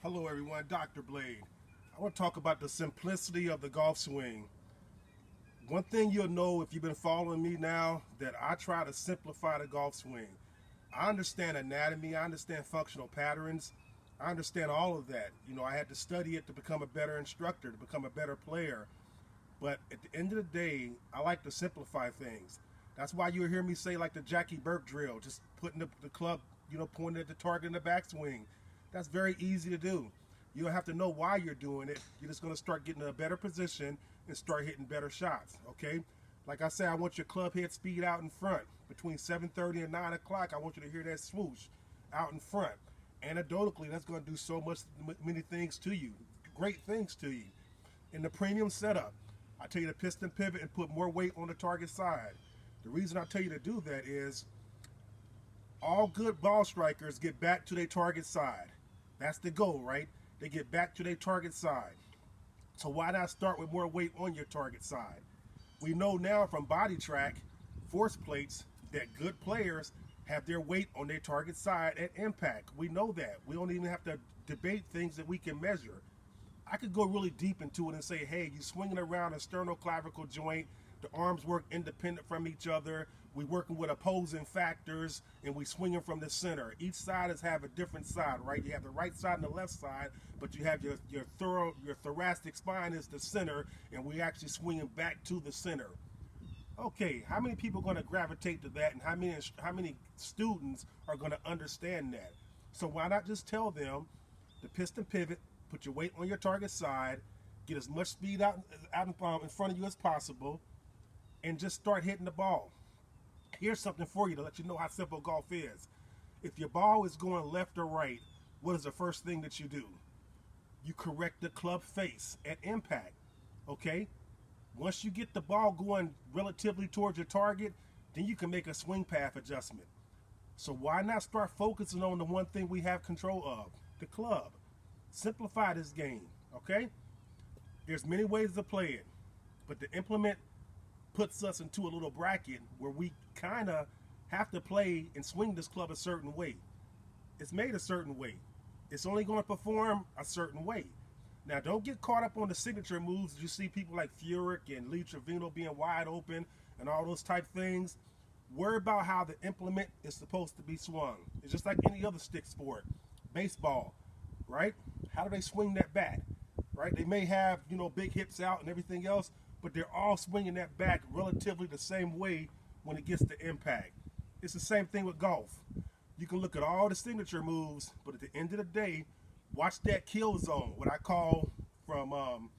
Hello everyone, DrBlade. I want to talk about the simplicity of the golf swing. One thing you'll know if you've been following me now, that I try to simplify the golf swing. I understand anatomy, I understand functional patterns, I understand all of that. You know, I had to study it to become a better instructor, to become a better player. But at the end of the day, I like to simplify things. That's why you'll hear me say like the Jackie Burke drill, just putting the club, pointing at the target in the backswing. That's very easy to do. You don't have to know why you're doing it. You're just going to start getting in a better position and start hitting better shots, okay? Like I said, I want your club head speed out in front. Between 7:30 and 9 o'clock, I want you to hear that swoosh out in front. Anecdotally, that's going to do so many things to you, great things to you. In the premium setup, I tell you to piston pivot and put more weight on the target side. The reason I tell you to do that is all good ball strikers get back to their target side. That's the goal, right? They get back to their target side. So why not start with more weight on your target side? We know now from body track, force plates, that good players have their weight on their target side at impact. We know that. We don't even have to debate things that we can measure. I could go really deep into it and say, hey, you're swinging around a sternoclavicle joint, the arms work independent from each other, we're working with opposing factors, and we swinging from the center. Each side have a different side, right? You have the right side and the left side, but you have your thoracic spine is the center, and we actually swinging back to the center. Okay, how many people are going to gravitate to that, and how many students are going to understand that? So why not just tell them the piston pivot, put your weight on your target side, get as much speed out in front of you as possible, and just start hitting the ball. Here's something for you to let you know how simple golf is. If your ball is going left or right, what is the first thing that you do? You correct the club face at impact, okay? Once you get the ball going relatively towards your target, then you can make a swing path adjustment. So why not start focusing on the one thing we have control of, the club? Simplify this game, okay? There's many ways to play it, but the implement puts us into a little bracket where we kind of have to play and swing this club a certain way. It's made a certain way. It's only going to perform a certain way. Now, don't get caught up on the signature moves. You see people like Furyk and Lee Trevino being wide open and all those type things. Worry about how the implement is supposed to be swung. It's just like any other stick sport. Baseball, right? How do they swing that bat, right? They may have, big hips out and everything else, but they're all swinging that back relatively the same way when it gets to impact. It's the same thing with golf. You can look at all the signature moves, but at the end of the day, watch that kill zone, what I call from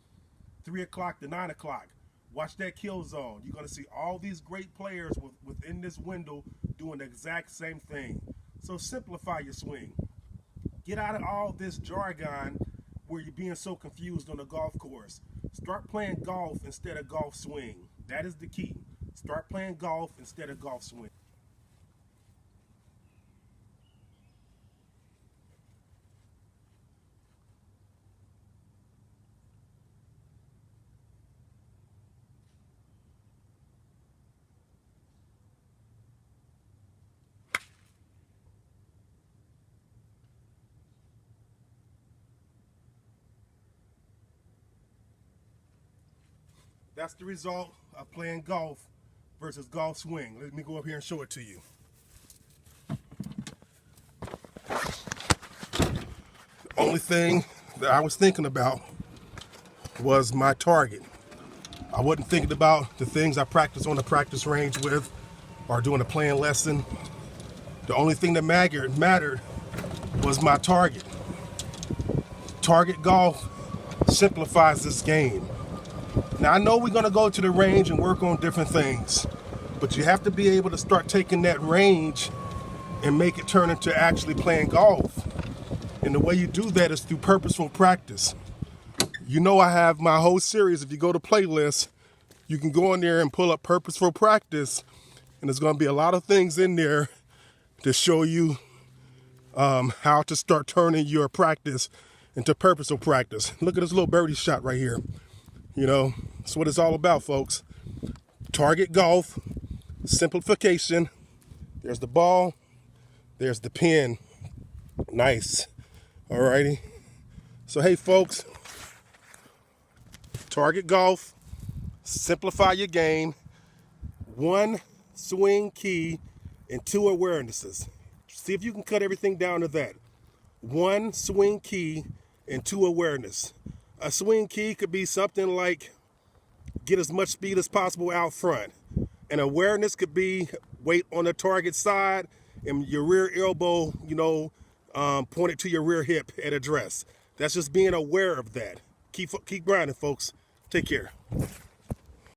3 o'clock to 9 o'clock. Watch that kill zone. You're going to see all these great players within this window doing the exact same thing. So simplify your swing. Get out of all this jargon where you're being so confused on the golf course. Start playing golf instead of golf swing. That is the key. Start playing golf instead of golf swing. That's the result of playing golf versus golf swing. Let me go up here and show it to you. The only thing that I was thinking about was my target. I wasn't thinking about the things I practice on the practice range with or doing a playing lesson. The only thing that mattered was my target. Target golf simplifies this game. Now, I know we're going to go to the range and work on different things, but you have to be able to start taking that range and make it turn into actually playing golf. And the way you do that is through purposeful practice. You know, I have my whole series. If you go to playlists, you can go in there and pull up purposeful practice, and there's going to be a lot of things in there to show you how to start turning your practice into purposeful practice. Look at this little birdie shot right here. That's what it's all about, folks. Target golf, simplification. There's the ball, there's the pin. Nice. Alrighty. So hey folks, target golf, simplify your game, 1 swing key and 2 awarenesses. See if you can cut everything down to that. 1 swing key and 2 awareness. A swing key could be something like get as much speed as possible out front. And awareness could be weight on the target side and your rear elbow, pointed to your rear hip at address. That's just being aware of that. Keep grinding, folks. Take care.